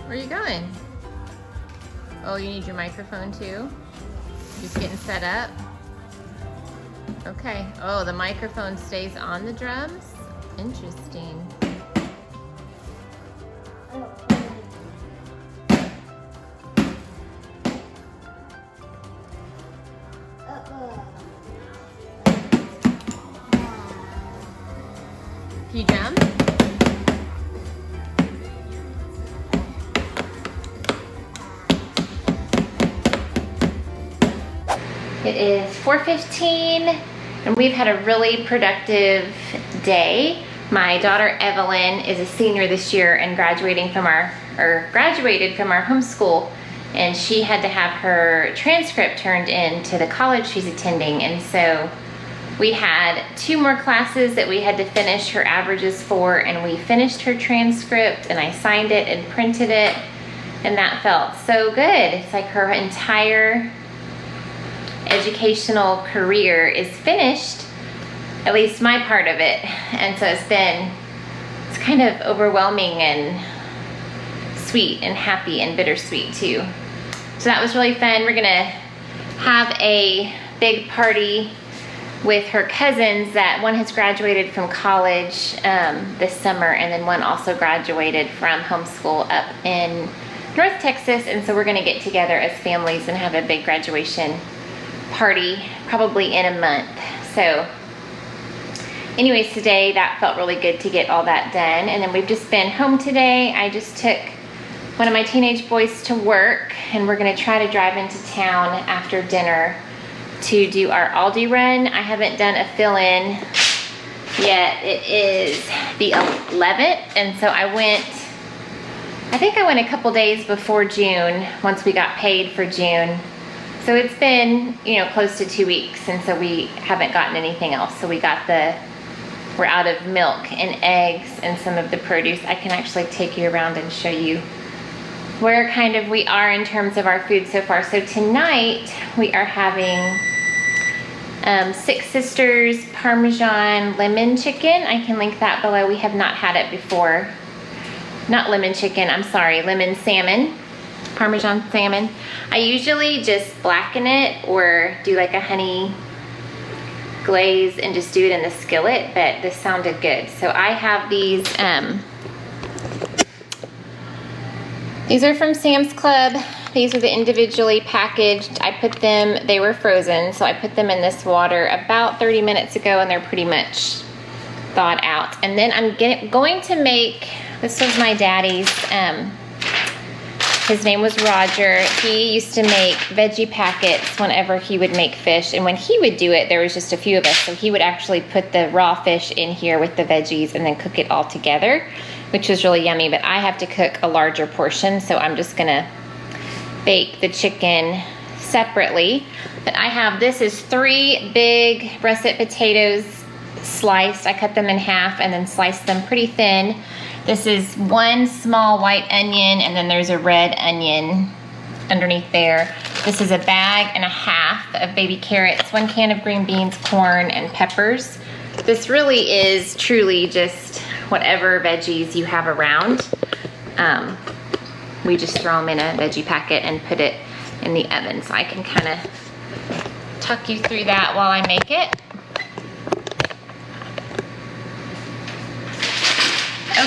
Where are you going? Oh, you need your microphone too? Just getting set up? Okay. Oh, the microphone stays on the drums? Interesting. Can you jump? It is 4:15 and we've had a really productive day. My daughter Evelyn is a senior this year and graduated from our homeschool, and she had to have her transcript turned in to the college she's attending, and so we had 2 more classes that we had to finish her averages for, and we finished her transcript and I signed it and printed it, and that felt so good. It's like her entire educational career is finished, at least my part of it, and so it's kind of overwhelming and sweet and happy and bittersweet too. So that was really fun. We're gonna have a big party with her cousins. That one has graduated from college this summer, and then one also graduated from homeschool up in North Texas, and so we're gonna get together as families and have a big graduation party probably in a month. So anyways, today that felt really good to get all that done, and then we've just been home today. I just took one of my teenage boys to work, and we're gonna try to drive into town after dinner to do our Aldi run. I haven't done a fill-in yet. It is the 11th, and so I think I went a couple days before June once we got paid for June. So it's been, close to 2 weeks, and so we haven't gotten anything else. So we're out of milk and eggs and some of the produce. I can actually take you around and show you where kind of we are in terms of our food so far. So tonight we are having Six Sisters Parmesan lemon chicken. I can link that below. We have not had it before. Not lemon chicken, I'm sorry, lemon salmon. Parmesan salmon. I usually just blacken it or do like a honey glaze and just do it in the skillet, but this sounded good. So I have these are from Sam's Club. These are the individually packaged. They were frozen, so I put them in this water about 30 minutes ago, and they're pretty much thawed out. And then I'm going to make, this was my daddy's, his name was Roger. He used to make veggie packets whenever he would make fish. And when he would do it, there was just a few of us. So he would actually put the raw fish in here with the veggies and then cook it all together, which was really yummy. But I have to cook a larger portion, so I'm just gonna bake the chicken separately. But this is 3 big russet potatoes sliced. I cut them in half and then sliced them pretty thin. This is 1 small white onion, and then there's a red onion underneath there. This is a bag and a half of baby carrots, 1 can of green beans, corn, and peppers. This really is truly just whatever veggies you have around. We just throw them in a veggie packet and put it in the oven. So I can kind of talk you through that while I make it.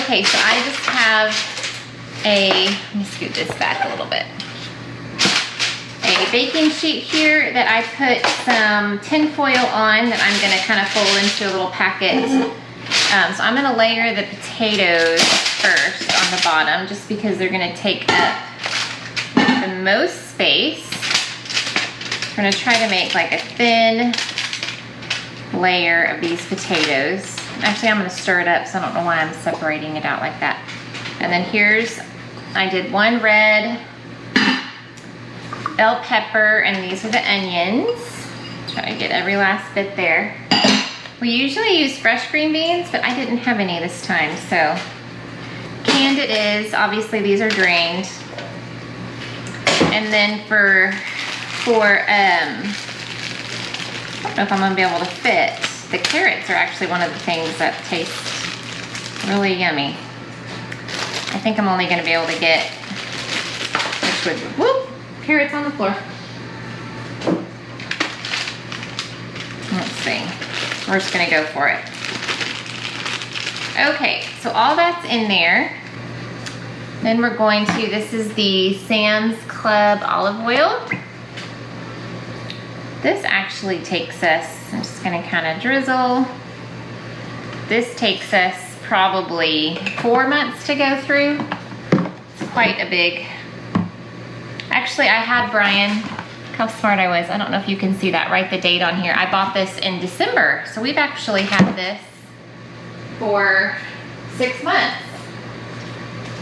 Okay, so I just have let me scoot this back a little bit. A baking sheet here that I put some tin foil on that I'm gonna kind of fold into a little packet. So I'm gonna layer the potatoes first on the bottom, just because they're gonna take up the most space. We're gonna try to make like a thin layer of these potatoes. Actually, I'm gonna stir it up, so I don't know why I'm separating it out like that. And then I did 1 red bell pepper, and these are the onions. Try to get every last bit there. We usually use fresh green beans, but I didn't have any this time, so canned it is. Obviously, these are drained. And then I don't know if I'm gonna be able to fit. The carrots are actually one of the things that taste really yummy. I think I'm only gonna be able to get this would, whoop, carrots on the floor. Let's see, we're just gonna go for it. Okay, so all that's in there. Then we're going to, this is the Sam's Club olive oil. This actually takes us, I'm just gonna kind of drizzle. This takes us probably 4 months to go through. It's quite a big, actually I had Brian, look how smart I was. I don't know if you can see that, write the date on here. I bought this in December. So we've actually had this for 6 months.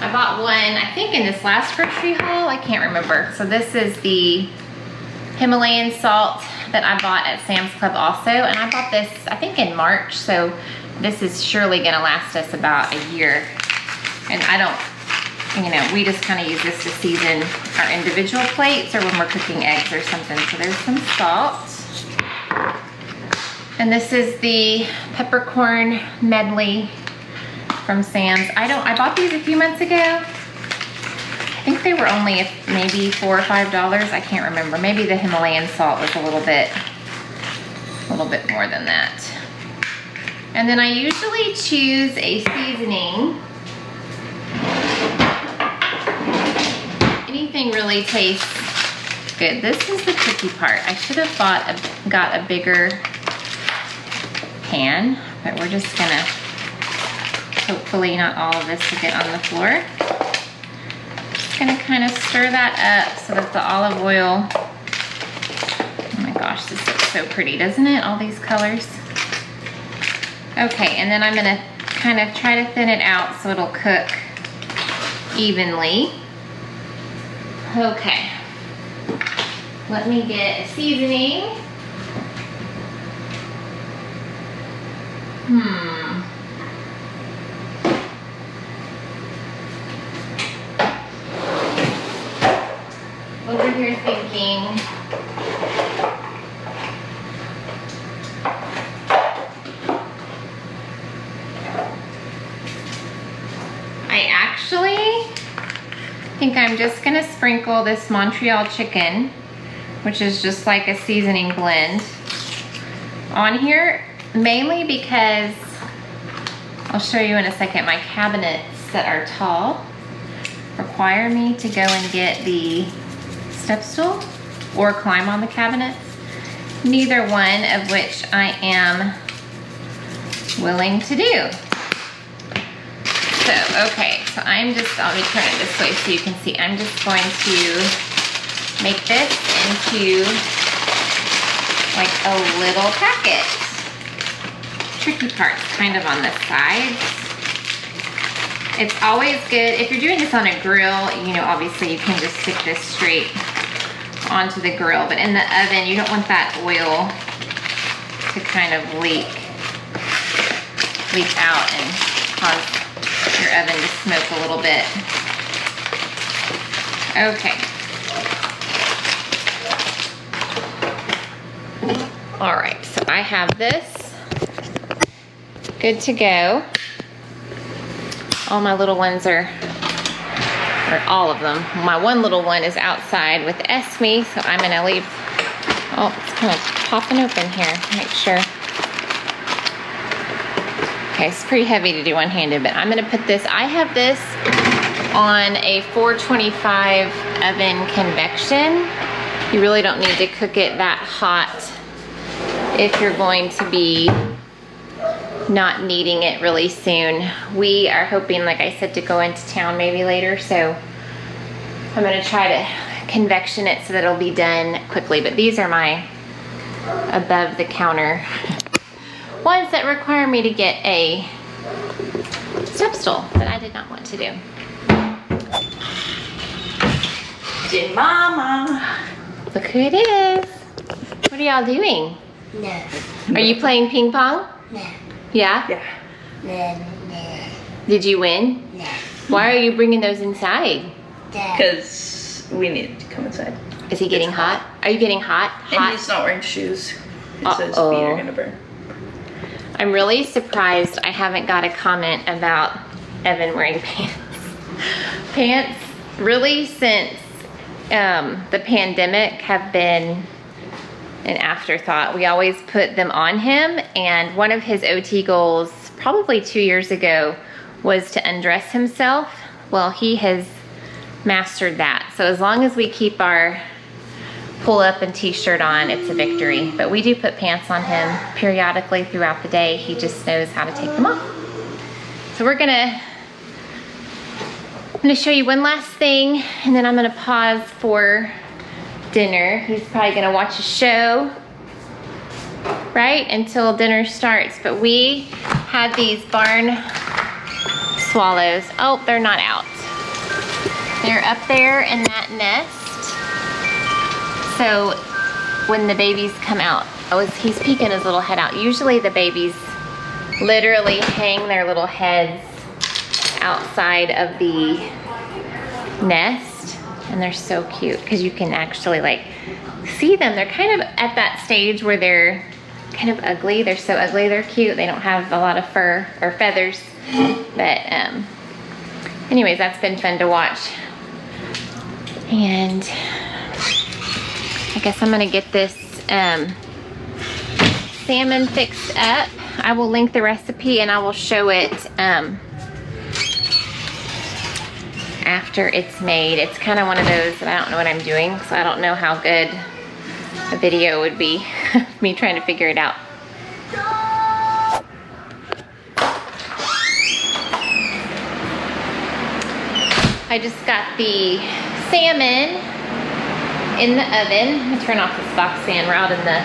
I bought one, I think in this last grocery haul, I can't remember. So this is the Himalayan salt that I bought at Sam's Club also. And I bought this, I think in March. So this is surely gonna last us about a year. And I don't, you know, we just kind of use this to season our individual plates or when we're cooking eggs or something. So there's some salt. And this is the peppercorn medley from Sam's. I bought these a few months ago. I think they were only maybe $4 or $5. I can't remember. Maybe the Himalayan salt was a little bit more than that. And then I usually choose a seasoning. Anything really tastes good. This is the tricky part. I should have got a bigger pan, but we're just gonna, hopefully not all of this will get on the floor. Just gonna kind of stir that up so that the olive oil, oh my gosh, this looks so pretty, doesn't it? All these colors. Okay, and then I'm gonna kind of try to thin it out so it'll cook evenly. Okay, let me get a seasoning. Over here thinking, I actually think I'm just gonna sprinkle this Montreal chicken, which is just like a seasoning blend, on here, mainly because, I'll show you in a second, my cabinets that are tall require me to go and get the step stool or climb on the cabinets, neither one of which I am willing to do. So, okay, so let me turn it this way so you can see. I'm just going to make this into like a little packet. Tricky part's kind of on the sides. It's always good, if you're doing this on a grill, you know, obviously you can just stick this straight onto the grill, but in the oven, you don't want that oil to kind of leak out and cause your oven to smoke a little bit. Okay. All right, so I have this good to go. All my little ones are all of them. My one little one is outside with Esme, so I'm gonna leave. Oh, it's kind of popping open here, make sure. Okay, it's pretty heavy to do one-handed, but I'm gonna put this, I have this on a 425 oven convection. You really don't need to cook it that hot if you're going to be not needing it really soon. We are hoping, like I said, to go into town maybe later, so I'm gonna try to convection it so that it'll be done quickly. But these are my above the counter ones that require me to get a step stool that I did not want to do. Dear Mama, look who it is. What are y'all doing? No. Are you playing ping pong? No. Yeah? Yeah. No. Did you win? No. Why are you bringing those inside? Because we need to come inside. Is he getting hot? Are you getting hot? And he's not wearing shoes. It says feet are gonna burn. I'm really surprised I haven't got a comment about Evan wearing pants. Pants, really, since the pandemic have been an afterthought. We always put them on him, and one of his OT goals probably 2 years ago was to undress himself. Well, he has mastered that. So as long as we keep our pull up and t-shirt on, it's a victory. But we do put pants on him periodically throughout the day. He just knows how to take them off. So I'm gonna show you one last thing, and then I'm gonna pause for dinner. He's probably gonna watch a show, right, until dinner starts. But we had these barn swallows. Oh, they're not out. They're up there in that nest. So when the babies come out, he's peeking his little head out. Usually the babies literally hang their little heads outside of the nest, and they're so cute because you can actually like see them. They're kind of at that stage where they're kind of ugly. They're so ugly, they're cute. They don't have a lot of fur or feathers. But anyways, that's been fun to watch. And I guess I'm gonna get this salmon fixed up. I will link the recipe and I will show it after it's made. It's kind of one of those that I don't know what I'm doing, so I don't know how good a video would be me trying to figure it out. I just got the salmon in the oven. I'm gonna turn off this box fan. We're out in the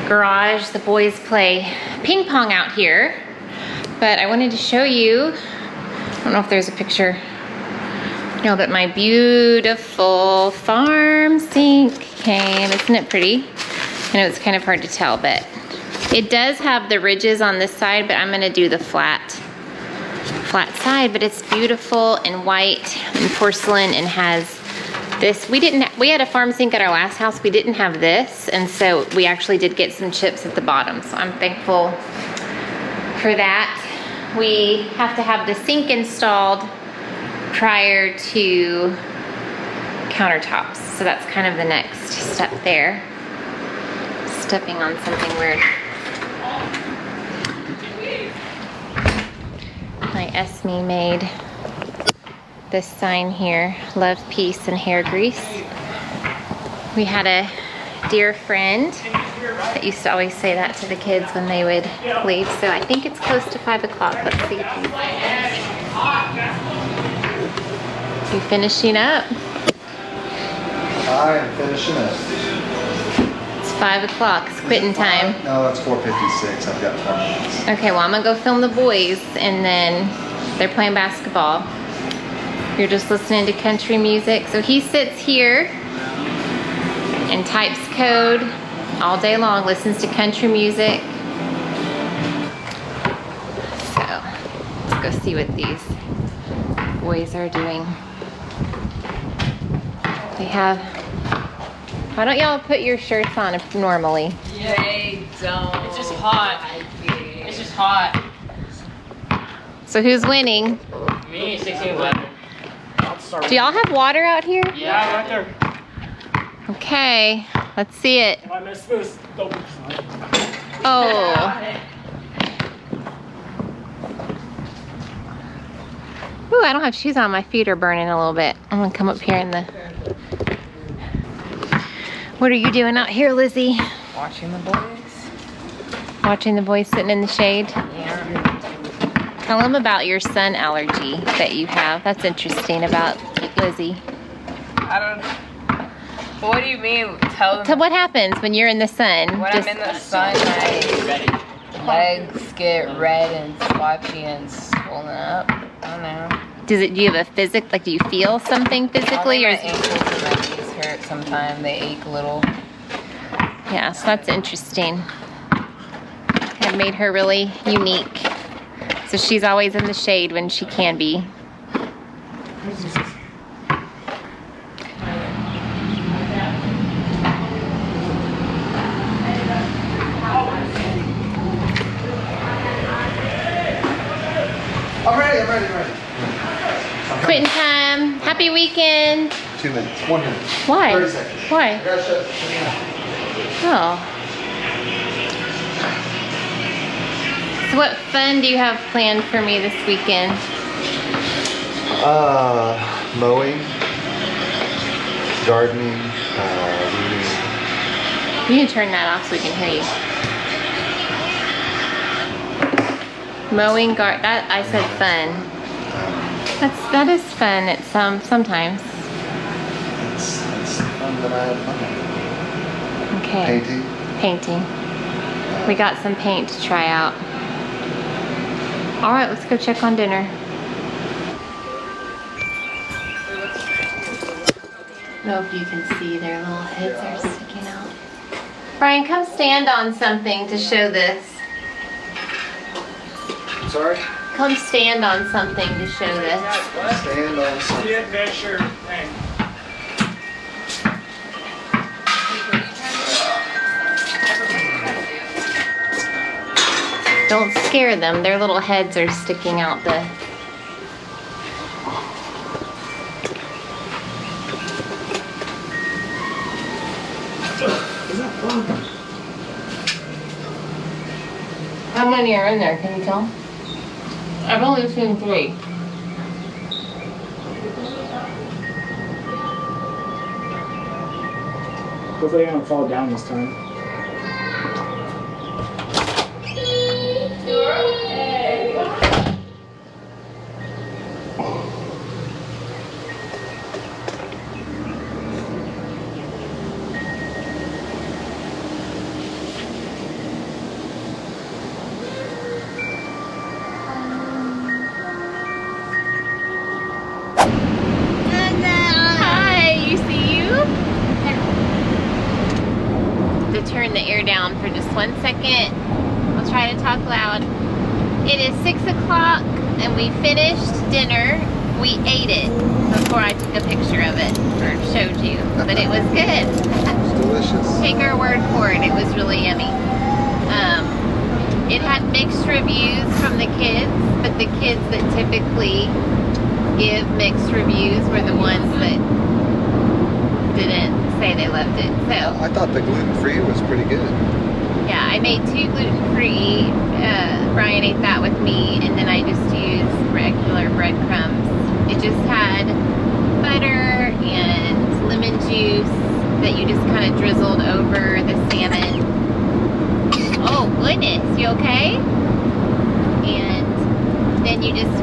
garage. The boys play ping pong out here. But I wanted to show you, I don't know if there's a picture. No, but my beautiful farm sink came. Isn't it pretty? I know it's kind of hard to tell, but it does have the ridges on this side, but I'm gonna do the flat side. But it's beautiful and white and porcelain, and has this. We had a farm sink at our last house. We didn't have this, and so we actually did get some chips at the bottom. So I'm thankful for that. We have to have the sink installed prior to countertops. So that's kind of the next step there. Stepping on something weird. My Esme made this sign here, love, peace, and hair grease. We had a dear friend that used to always say that to the kids when they would leave. So I think it's close to 5 o'clock. Let's see. You finishing up? I am finishing up. It's 5 o'clock. It's quitting time. No, it's 4:56. I've got 4 minutes. Okay, well, I'm gonna go film the boys, and then they're playing basketball. You're just listening to country music. So he sits here and types code all day long, listens to country music. So let's go see what these boys are doing. They have, why don't y'all put your shirts on normally? They don't. It's just hot. It's just hot. So who's winning? Me, 16-11. Do y'all have water out here? Yeah, right there. Okay, let's see it. I missed this. Oh. Ooh, I don't have shoes on. My feet are burning a little bit. I'm gonna come up here in the... What are you doing out here, Lizzie? Watching the boys. Watching the boys sitting in the shade? Yeah. Tell them about your sun allergy that you have. That's interesting about Lizzie. I don't know. What do you mean? Tell them. So what happens when you're in the sun? When I'm in the sun, my legs get red and splotchy and swollen up. I don't know. Do you have a like, do you feel something physically? Only Or my ankles and my knees hurt sometimes. They ache a little. Yeah, so that's interesting. I've made her really unique. So she's always in the shade when she can be. I'm ready. Quitting time. Happy weekend. 2 minutes. 1 minute. Why? 30 seconds. Why? I gotta shut. Oh. So what fun do you have planned for me this weekend? Mowing, gardening, reading. You can turn that off so we can hear you. Mowing, that I said fun. That is fun. It's sometimes. It's fun that I have fun. Okay. Painting. Painting. We got some paint to try out. All right, let's go check on dinner. I don't know if you can see their little heads are sticking out. Brian, come stand on something to show this. Sorry? Come stand on something to show this. Stand on something. The adventure thing. Don't scare them. Their little heads are sticking out the... How many are in there? Can you tell? I've only seen 3. Hopefully they don't fall down this time. Hi, you see you? To turn the air down for just 1 second. I'll try to talk loud. It is 6 o'clock and we finished dinner. We ate it before I took a picture of it or showed you, but it was good. It's delicious. Take our word for it, it was really yummy. It had mixed reviews from the kids, but the kids that typically give mixed reviews were the ones that didn't say they loved it. So I thought the gluten-free was pretty good. yeah, I made 2 gluten-free. Brian ate that with me, and then I just used regular breadcrumbs. It just had butter and lemon juice that you just kind of drizzled over the salmon. Oh goodness, you okay? And then you just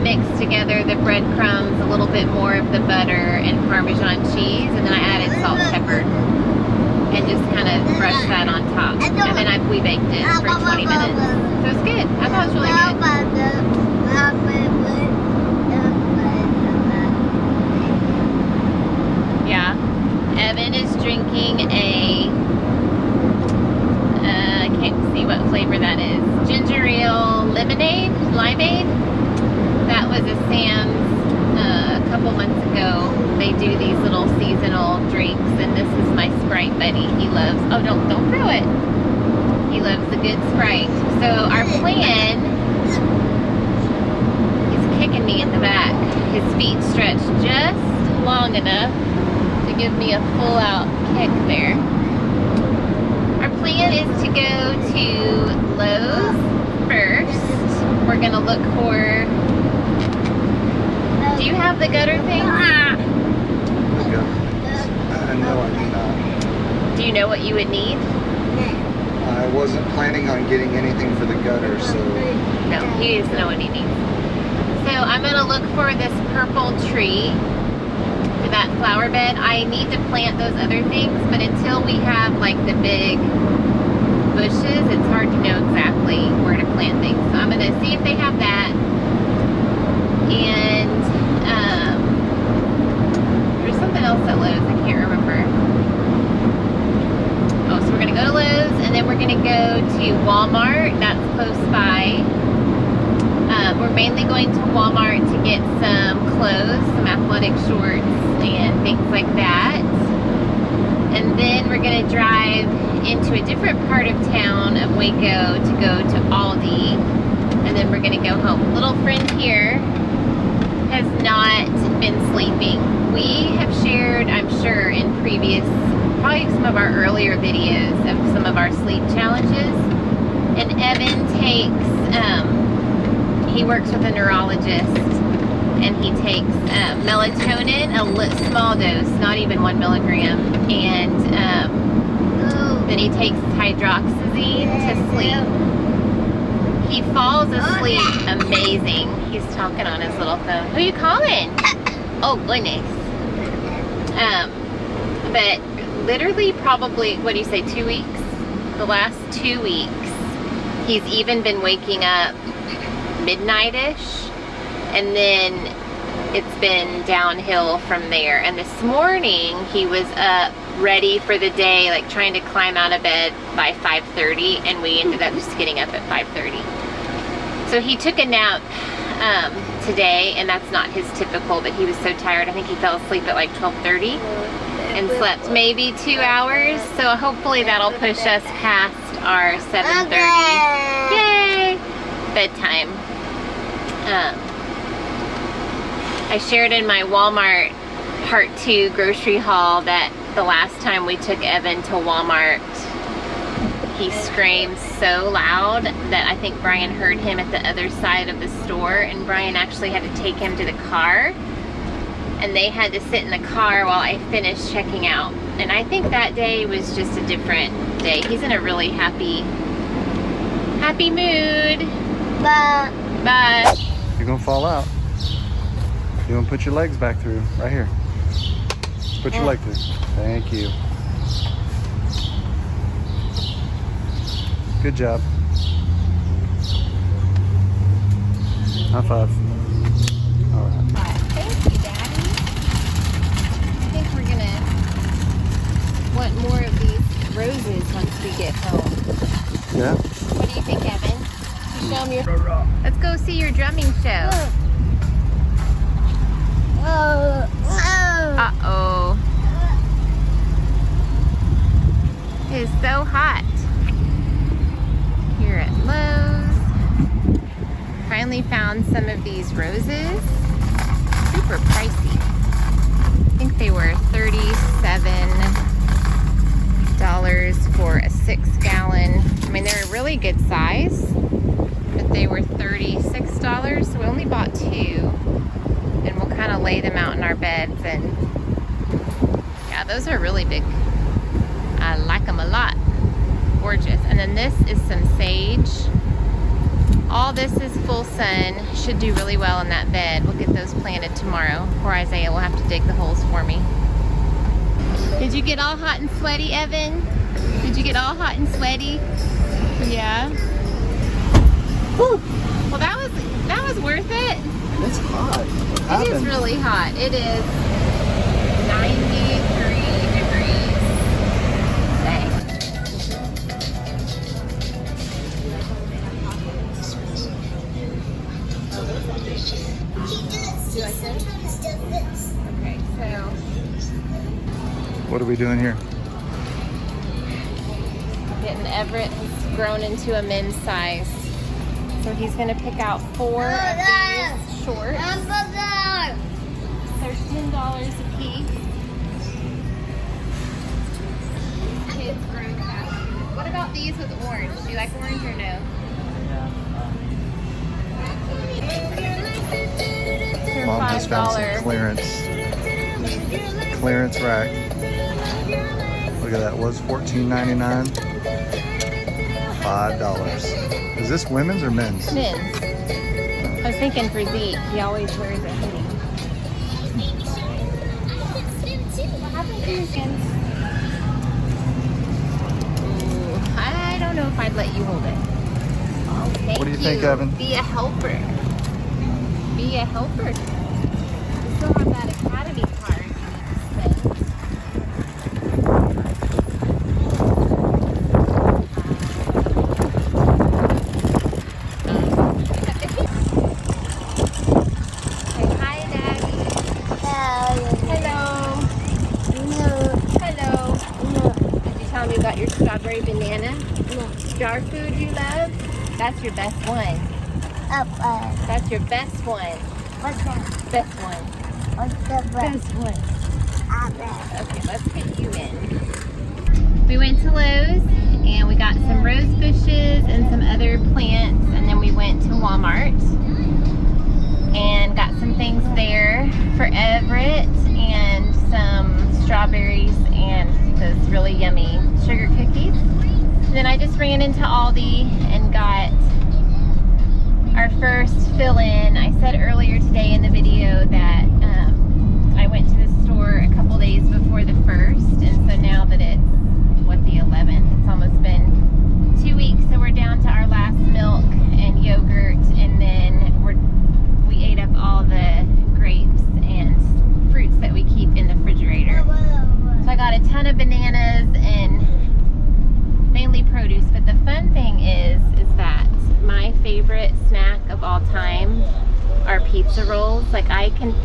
mix together the breadcrumbs, a little bit more of the butter and Parmesan cheese, and then I added salt and pepper and just kind of brushed that on top. And then we baked it for 20 minutes. So it's good. I thought it was really good. Yeah. Evan is drinking a, I can't see what flavor that is. Ginger ale limeade? That was a Sam's a couple months ago. They do these little seasonal drinks, and this is my Sprite buddy. He loves, oh don't throw it. He loves the good Sprite. So our plan, he's kicking me in the back. His feet stretched just long enough to give me a full out kick there. Our plan is to go to Lowe's first. We're gonna look for, do you have the gutter thing? No, I do not. Do you know what you would need? I wasn't planning on getting anything for the gutter, so No, he doesn't know what he needs. So I'm gonna look for this purple tree for that flower bed. I need to plant those other things, but until we have like the big bushes, it's hard to know exactly where to plant things. So I'm gonna see if they have that. And there's something else at Lowe's, I can't remember. Oh, so we're gonna go to Lowe's, and then we're gonna go to Walmart, that's close by. We're mainly going to Walmart to get some clothes, some athletic shorts and things like that. And then we're gonna drive into a different part of town of Waco to go to Aldi, and then we're gonna go home. Little friend here has not been sleeping. We have shared, I'm sure, in previous, probably some of our earlier videos of some of our sleep challenges. And Evan takes, he works with a neurologist, and he takes melatonin, a small dose, not even 1 milligram, and then he takes hydroxyzine to sleep. He falls asleep amazing. He's talking on his little phone. Who are you calling? Oh, goodness. But literally probably, what do you say, 2 weeks? The last 2 weeks, he's even been waking up midnight-ish, and then it's been downhill from there. And this morning, he was up ready for the day, like trying to climb out of bed by 5:30, and we ended up just getting up at 5:30. So he took a nap today, and that's not his typical, but he was so tired. I think he fell asleep at like 12:30 and slept maybe 2 hours. So hopefully that'll push us past our 7:30 yay bedtime. I shared in my Walmart part 2 grocery haul that the last time we took Evan to Walmart, he screamed so loud that I think Brian heard him at the other side of the store, and Brian actually had to take him to the car, and they had to sit in the car while I finished checking out. And I think that day was just a different day. He's in a really happy mood. Bye. You're gonna fall out. You want to put your legs back through, right here. Put your leg through. Thank you. Good job. High five. All right. Thank you, Daddy. I think we're gonna want more of these roses once we get home. Yeah. What do you think, Evan? You show them your... Let's go see your drumming show. Uh-oh. It is so hot here at Lowe's. Finally found some of these roses. Super pricey. I think they were $37 for a 6-gallon. I mean, they're a really good size, but they were $36, so we only bought 2. And we'll kind of lay them out in our beds, and yeah, those are really big. I like them a lot. Gorgeous. And then this is some sage. All this is full sun. Should do really well in that bed. We'll get those planted tomorrow. Poor Isaiah will have to dig the holes for me. Did you get all hot and sweaty, Evan? Did you get all hot and sweaty? Yeah. Whew. Well, that was worth it. It's hot. It is really hot. It is 93 degrees today. Okay, so What are we doing here? getting Everett has grown into a men's size. So he's going to pick out 4 of these shorts. They're $10 a piece. Kids grow fast. What about these with orange? Do you like orange or no? They're Mom just found some clearance rack. Look at that. Was $14.99. $5. Is this women's or men's? Men's. I was thinking for Zeke. He always wears a hoodie. What happened to your skins? Ooh, I don't know if I'd let you hold it. Oh, thank What do you think, Evan? Be a helper. Be a helper. You still have that academy card you need to spend. Say hi, Daddy. Hello. Hello. Did you tell him you got your strawberry banana? Jar food you love? That's your best one. That's your best one. What's that? Best one. What's the best one? Okay, let's put you in. We went to Lowe's and we got some rose bushes and some other plants, and then we went to Walmart and got some things there for Everett and some strawberries and those really yummy sugar cookies. And then I just ran into Aldi and got our first fill-in. I said earlier today in the video that I went to the store a couple days before the 1st, and so now that it's, what, the 11th, it's almost been 2 weeks, so we're down to our last milk and yogurt, and then we ate up all the grapes and fruits that we keep in the refrigerator. So I got a ton of bananas and mainly produce, but the fun thing is that my favorite snack of all time are pizza rolls. Like, I can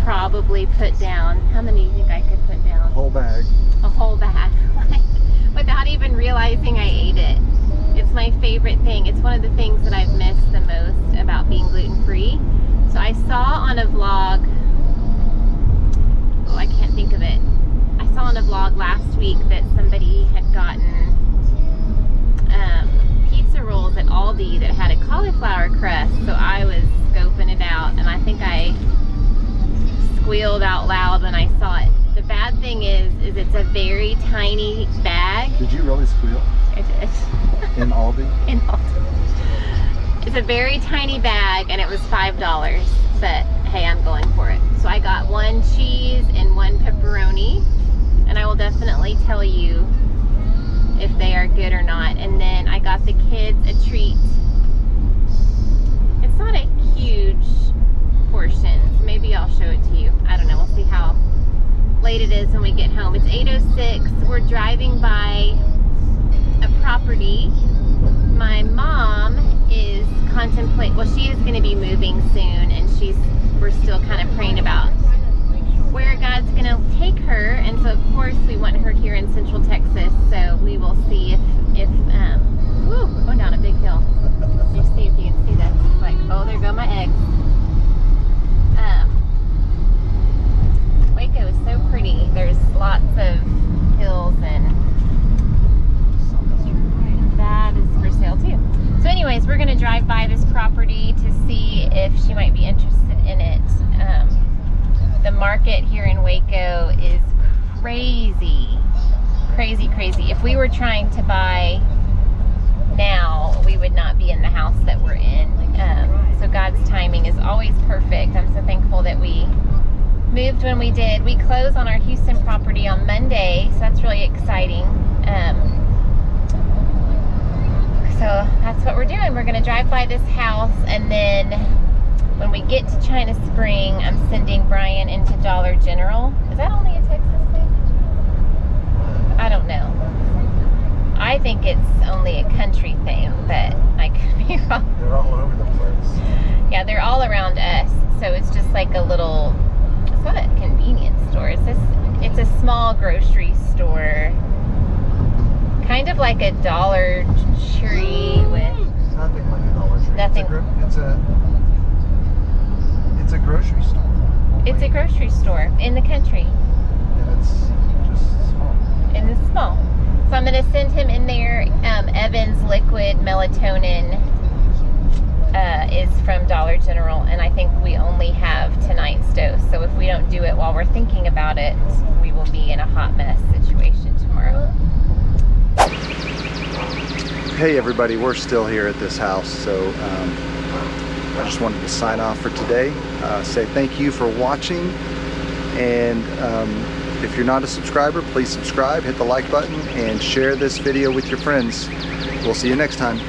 probably put down, how many do you think I could put down? Whole bag. A whole bag, like, without even realizing I ate it. It's my favorite thing. It's one of the things that I've missed the most about being gluten-free. So I saw on a vlog, oh, I can't think of it. I saw on a vlog last week that somebody had gotten pizza rolls at Aldi that had a cauliflower crust, so I was scoping it out, and I think I squealed out loud when I saw it. The bad thing is it's a very tiny bag. Did you really squeal? I did. In Aldi? In Aldi. It's a very tiny bag, and it was $5, but hey, I'm going for it. So I got 1 cheese and 1 pepperoni, and I will definitely tell you if they are good or not. And then I got the kids a treat. It's not a huge portion. Maybe I'll show it to you. I don't know. We'll see how late it is when we get home. It's 8:06. We're driving by a property. My mom is well, she is going to be moving soon, and we're still kind of praying about where God's going to take her, and so of course we want her here in Central Texas, so we will see if woo, going down a big hill. You see if you can see this. It's like, oh, there go my eggs. Waco is so pretty. There's lots of hills, and that is for sale too. So anyways, we're going to drive by this property to see if she might be interested in it. The market here in Waco is crazy. Crazy, crazy. If we were trying to buy now, we would not be in the house that we're in. So God's timing is always perfect. I'm so thankful that we moved when we did. We close on our Houston property on Monday, so that's really exciting. So that's what we're doing. We're going to drive by this house, and then when we get to China Spring, I'm sending Brian into Dollar General. Is that only a Texas thing? I don't know. I think it's only a country thing, but I could be wrong. They're all over the place. Yeah, they're all around us. So it's just like a little, it's not a convenience store. It's a small grocery store. Kind of like a Dollar Tree with Nothing like a Dollar Tree. Nothing. It's a grocery store. It's a grocery store in the country. And it's just small. And it's small. So I'm going to send him in there. Evan's liquid melatonin is from Dollar General, and I think we only have tonight's dose. So if we don't do it while we're thinking about it, we will be in a hot mess situation tomorrow. Hey everybody, we're still here at this house, so I just wanted to sign off for today. Say thank you for watching, and if you're not a subscriber, please subscribe, hit the like button, and share this video with your friends. We'll see you next time.